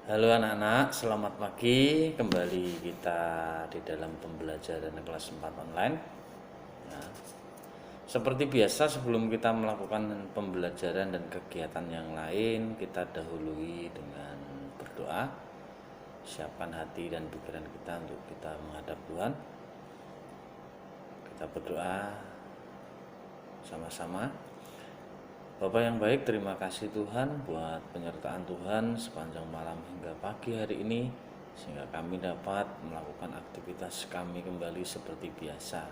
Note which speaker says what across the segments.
Speaker 1: Halo anak-anak, selamat pagi. Kembali kita di dalam pembelajaran kelas 4 online. Nah, seperti biasa sebelum kita melakukan pembelajaran dan kegiatan yang lain, kita dahului dengan berdoa. Siapkan hati dan pikiran kita untuk kita menghadap Tuhan. Kita berdoa sama-sama. Bapak yang baik, terima kasih Tuhan buat penyertaan Tuhan sepanjang malam hingga pagi hari ini, sehingga kami dapat melakukan aktivitas kami kembali seperti biasa.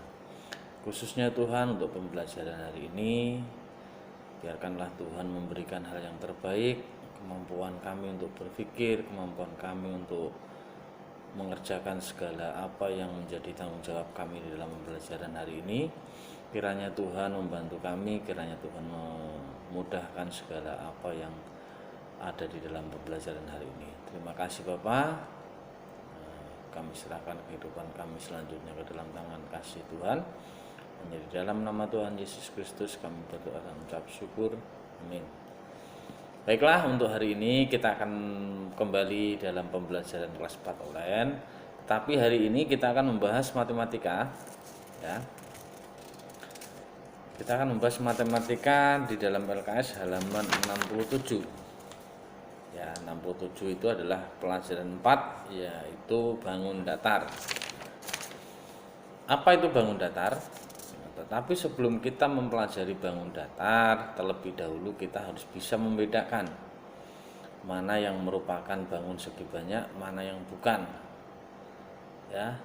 Speaker 1: Khususnya Tuhan untuk pembelajaran hari ini, biarkanlah Tuhan memberikan hal yang terbaik, kemampuan kami untuk berpikir, kemampuan kami untuk mengerjakan segala apa yang menjadi tanggung jawab kami di dalam pembelajaran hari ini. Kiranya Tuhan membantu kami, kiranya Tuhan memudahkan segala apa yang ada di dalam pembelajaran hari ini. Terima kasih Bapak. Kami serahkan kehidupan kami selanjutnya ke dalam tangan kasih Tuhan. Hanya di dalam nama Tuhan Yesus Kristus kami berdoa dan mengucap syukur. Amin. Baiklah, untuk hari ini kita akan kembali dalam pembelajaran kelas 4 online. Tapi hari ini kita akan membahas matematika, ya. Kita akan membahas matematika di dalam LKS halaman 67. Ya, 67 itu adalah pelajaran 4, yaitu bangun datar. Apa itu bangun datar? Tetapi sebelum kita mempelajari bangun datar, terlebih dahulu kita harus bisa membedakan mana yang merupakan bangun segi banyak, mana yang bukan. Ya,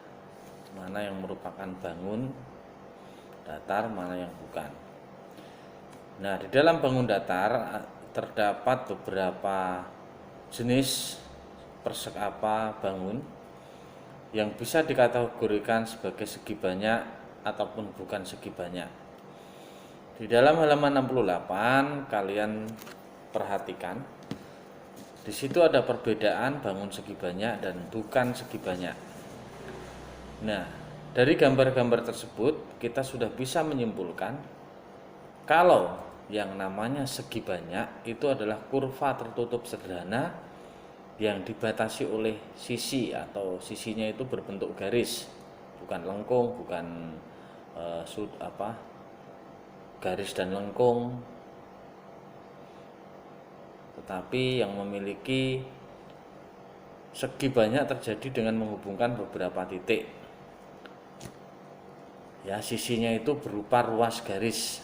Speaker 1: mana yang merupakan bangun datar, mana yang bukan. Nah, di dalam bangun datar terdapat beberapa jenis bangun yang bisa dikategorikan sebagai segi banyak ataupun bukan segi banyak. Di dalam halaman 68 kalian perhatikan, di situ ada perbedaan bangun segi banyak dan bukan segi banyak. Nah, dari gambar-gambar tersebut kita sudah bisa menyimpulkan kalau yang namanya segi banyak itu adalah kurva tertutup sederhana yang dibatasi oleh sisi atau sisinya itu berbentuk garis, bukan lengkung, bukan garis dan lengkung, tetapi yang memiliki segi banyak terjadi dengan menghubungkan beberapa titik. Ya, sisinya itu berupa ruas garis,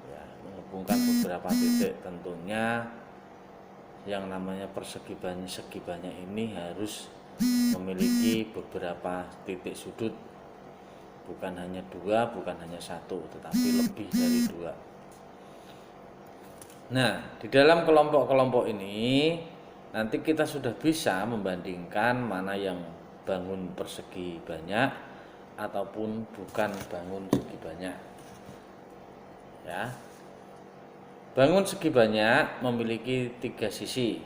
Speaker 1: ya, menghubungkan beberapa titik. Tentunya yang namanya segi banyak ini harus memiliki beberapa titik sudut, bukan hanya 2, bukan hanya 1, tetapi lebih dari 2. Nah, di dalam kelompok-kelompok ini nanti kita sudah bisa membandingkan mana yang bangun persegi banyak ataupun bukan bangun segi banyak. Ya. Bangun segi banyak memiliki 3 sisi.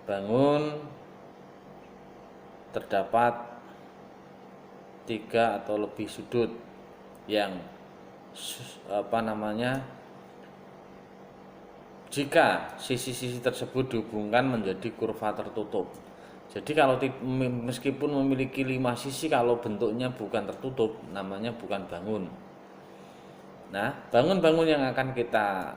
Speaker 1: Bangun terdapat 3 atau lebih sudut yang jika sisi-sisi tersebut dihubungkan menjadi kurva tertutup. Jadi kalau meskipun memiliki 5 sisi, kalau bentuknya bukan tertutup, namanya bukan bangun. Nah, bangun-bangun yang akan kita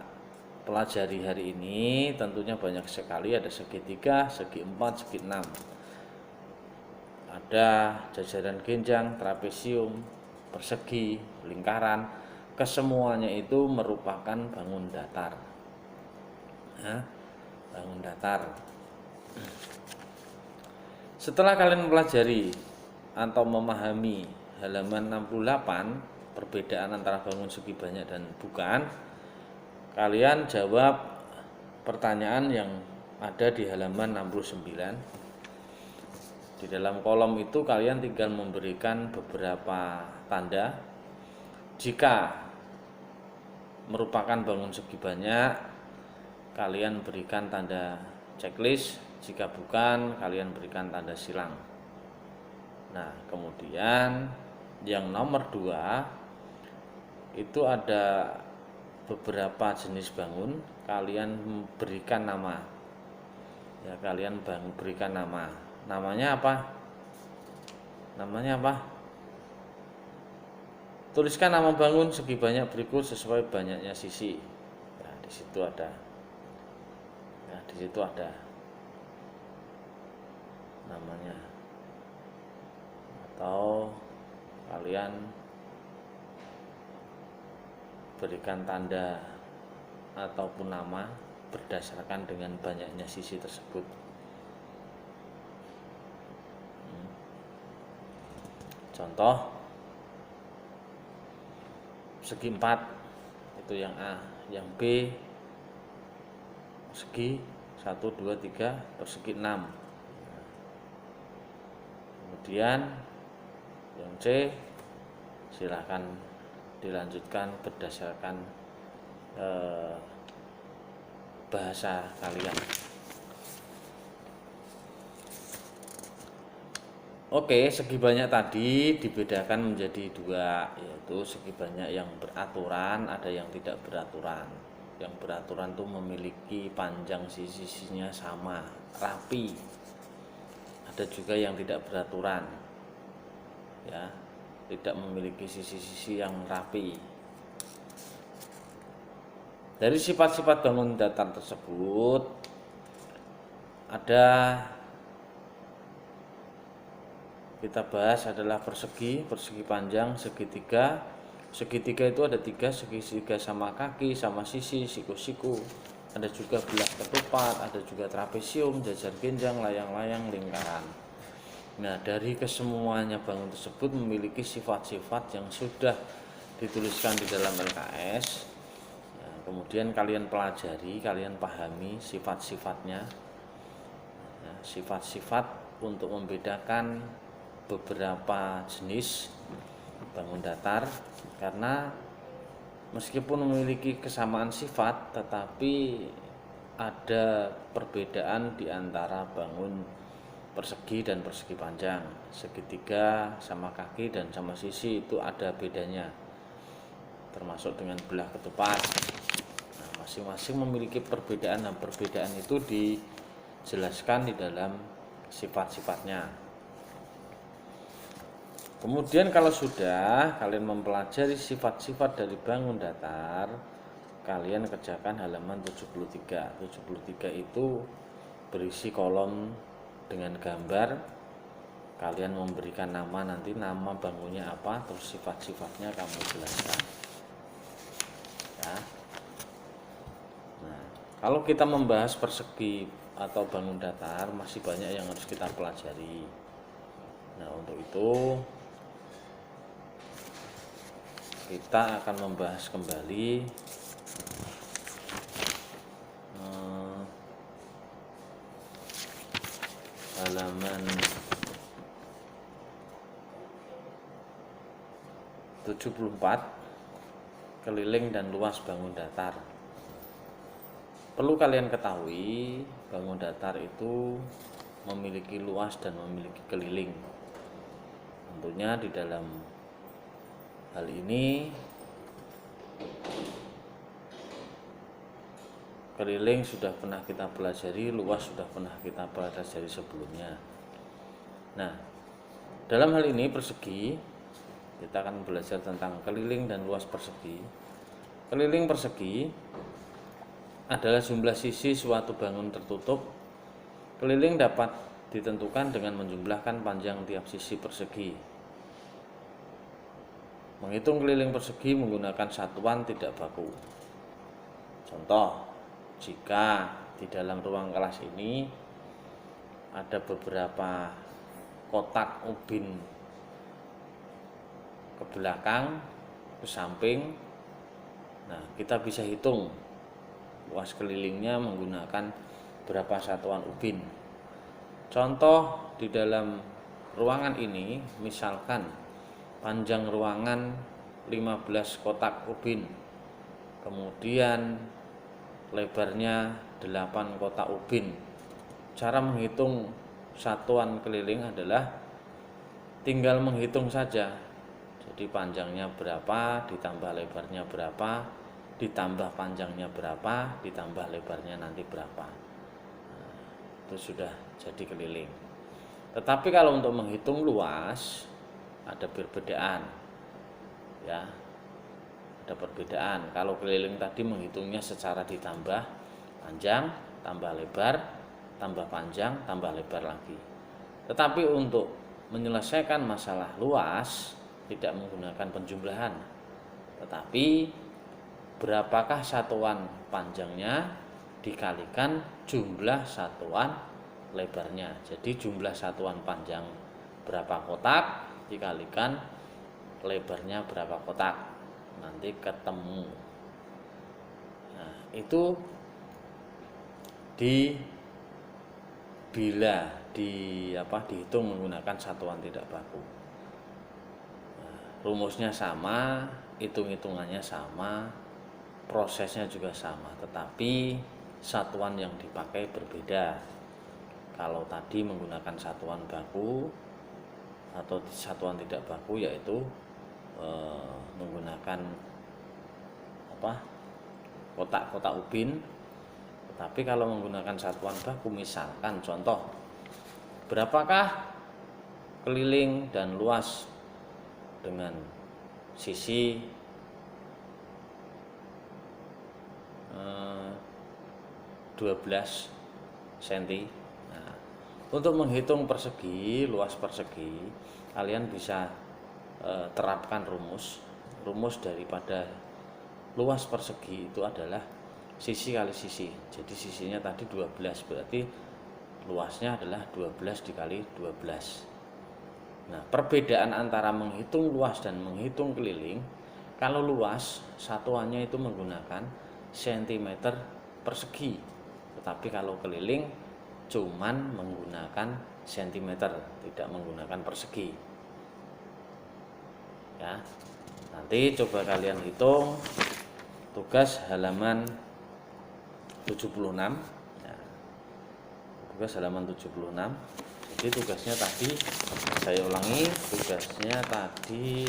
Speaker 1: pelajari hari ini tentunya banyak sekali, ada segitiga, segi 4, segi 6. Ada jajaran genjang, trapesium, persegi, lingkaran, kesemuanya itu merupakan bangun datar. Nah, bangun datar. Setelah kalian mempelajari atau memahami halaman 68, perbedaan antara bangun segi banyak dan bukan, kalian jawab pertanyaan yang ada di halaman 69. Di dalam kolom itu kalian tinggal memberikan beberapa tanda. Jika merupakan bangun segi banyak, kalian berikan tanda checklist. Jika bukan, kalian berikan tanda silang. Nah, kemudian yang nomor 2 itu ada beberapa jenis bangun, kalian berikan nama. Ya, kalian berikan nama. Namanya apa? Namanya apa? Tuliskan nama bangun segi banyak berikut sesuai banyaknya sisi. Nah, di situ ada. Nah, di situ ada namanya. Atau kalian berikan tanda ataupun nama berdasarkan dengan banyaknya sisi tersebut. Contoh segi 4 itu yang A, yang B segi 1, 2, 3 persegi 6. Kemudian yang C silahkan dilanjutkan berdasarkan bahasa kalian. Oke, segi banyak tadi dibedakan menjadi 2, yaitu segi banyak yang beraturan, ada yang tidak beraturan. Yang beraturan itu memiliki panjang sisi-sisinya sama, rapi. Ada juga yang tidak beraturan, ya, tidak memiliki sisi-sisi yang rapi. Dari sifat-sifat bangun datar tersebut ada, kita bahas adalah persegi, persegi panjang, segitiga. Segitiga itu ada 3, segitiga sama kaki, sama sisi, siku-siku. Ada juga belah ketupat, ada juga trapesium, jajar genjang, layang-layang, lingkaran. Nah, dari kesemuanya bangun tersebut memiliki sifat-sifat yang sudah dituliskan di dalam LKS. Nah, kemudian kalian pelajari, kalian pahami sifat-sifatnya. Nah, sifat-sifat untuk membedakan beberapa jenis bangun datar, karena meskipun memiliki kesamaan sifat tetapi ada perbedaan di antara bangun persegi dan persegi panjang, segitiga sama kaki dan sama sisi itu ada bedanya, termasuk dengan belah ketupat. Nah, masing-masing memiliki perbedaan, dan perbedaan itu dijelaskan di dalam sifat-sifatnya. Kemudian kalau sudah kalian mempelajari sifat-sifat dari bangun datar, kalian kerjakan halaman 73. 73 itu berisi kolom dengan gambar. Kalian memberikan nama, nanti nama bangunnya apa, terus sifat-sifatnya kamu jelaskan. Ya. Nah, kalau kita membahas persegi atau bangun datar, masih banyak yang harus kita pelajari. Nah, untuk itu kita akan membahas kembali halaman 74, keliling dan luas bangun datar. Perlu kalian ketahui, bangun datar itu memiliki luas dan memiliki keliling. Tentunya di dalam hal ini keliling sudah pernah kita pelajari, luas sudah pernah kita pelajari sebelumnya. Nah, dalam hal ini persegi, kita akan belajar tentang keliling dan luas persegi. Keliling persegi adalah jumlah sisi suatu bangun tertutup. Keliling dapat ditentukan dengan menjumlahkan panjang tiap sisi persegi. Menghitung keliling persegi menggunakan satuan tidak baku. Contoh, jika di dalam ruang kelas ini ada beberapa kotak ubin ke belakang, ke samping, nah kita bisa hitung luas kelilingnya menggunakan berapa satuan ubin. Contoh, di dalam ruangan ini misalkan panjang ruangan 15 kotak ubin, kemudian lebarnya 8 kotak ubin. Cara menghitung satuan keliling adalah tinggal menghitung saja. Jadi panjangnya berapa ditambah lebarnya berapa, ditambah panjangnya berapa, ditambah lebarnya nanti berapa. Nah, itu sudah jadi keliling. Tetapi kalau untuk menghitung luas ada perbedaan, ya, ada perbedaan. Kalau keliling tadi menghitungnya secara ditambah panjang, tambah lebar, tambah panjang, tambah lebar lagi. Tetapi untuk menyelesaikan masalah luas tidak menggunakan penjumlahan, tetapi berapakah satuan panjangnya dikalikan jumlah satuan lebarnya. Jadi jumlah satuan panjang berapa kotak dikalikan lebarnya berapa kotak, nanti ketemu. Nah, itu dihitung menggunakan satuan tidak baku. Nah, rumusnya sama, hitung-hitungannya sama, prosesnya juga sama, tetapi satuan yang dipakai berbeda. Kalau tadi menggunakan satuan baku atau satuan tidak baku, yaitu menggunakan kotak-kotak ubin. Tetapi kalau menggunakan satuan baku, misalkan contoh, berapakah keliling dan luas dengan sisi 12 cm. Nah, untuk menghitung persegi, luas persegi, kalian bisa terapkan rumus daripada luas persegi itu adalah sisi kali sisi. Jadi sisinya tadi 12, berarti luasnya adalah 12 dikali 12. Nah, perbedaan antara menghitung luas dan menghitung keliling, kalau luas satuannya itu menggunakan cm persegi, tetapi kalau keliling cuman menggunakan cm, tidak menggunakan persegi. Ya, nanti coba kalian hitung tugas halaman 76. Ya, tugas halaman 76. Jadi tugasnya tadi, saya ulangi, tugasnya tadi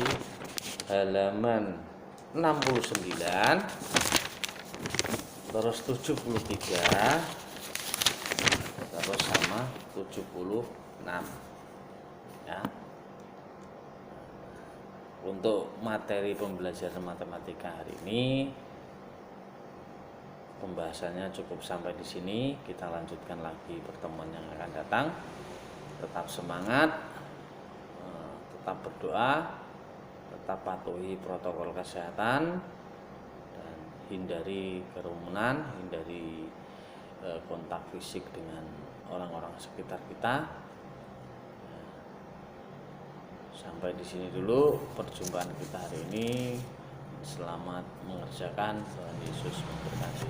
Speaker 1: halaman 69, terus 73, terus sama 76. Ya. Untuk materi pembelajaran matematika hari ini pembahasannya cukup sampai di sini. Kita lanjutkan lagi pertemuan yang akan datang. Tetap semangat, tetap berdoa, tetap patuhi protokol kesehatan, dan hindari kerumunan, hindari kontak fisik dengan orang-orang sekitar kita. Sampai di sini dulu perjumpaan kita hari ini. Selamat mengerjakan, Tuhan Yesus memberkati.